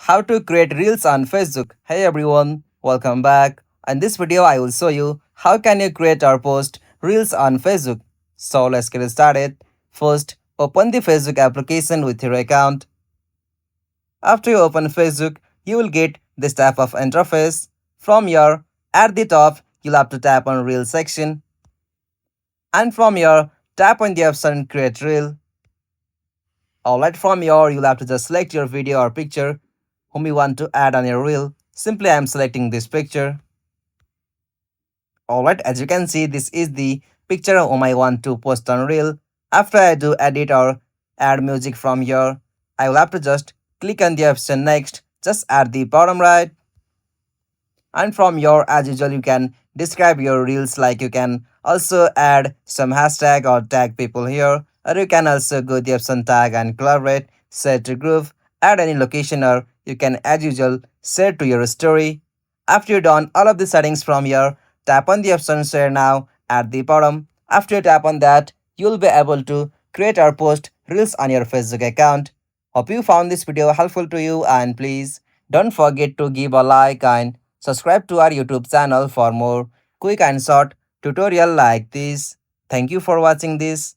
How to create reels on Facebook. Hey everyone, welcome back. In this video I will show you how can you create or post reels on Facebook. So let's get started. First, open the Facebook application with your account. After you open Facebook, you will get this type of interface. From here, at the top, you'll have to tap on Reel section. And from here, tap on the option Create Reel. Alright, from here, you'll have to just select your video or picture whom you want to add on your reel. Simply I am selecting this picture. Alright, as you can see, this is the picture whom I want to post on reel. After I do edit or add music from here, I will have to just click on the option next, just at the bottom right. And from here, as usual, you can describe your reels, like you can also add some hashtag or tag people here, or you can also go the option tag and collaborate, set to group, add any location, or you can as usual share to your story. After you're done all of the settings from here, tap on the option share now at the bottom. After you tap on that, you'll be able to create or post reels on your Facebook account. Hope you found this video helpful to you, and please don't forget to give a like and subscribe to our YouTube channel for more quick and short tutorial like this. Thank you for watching this.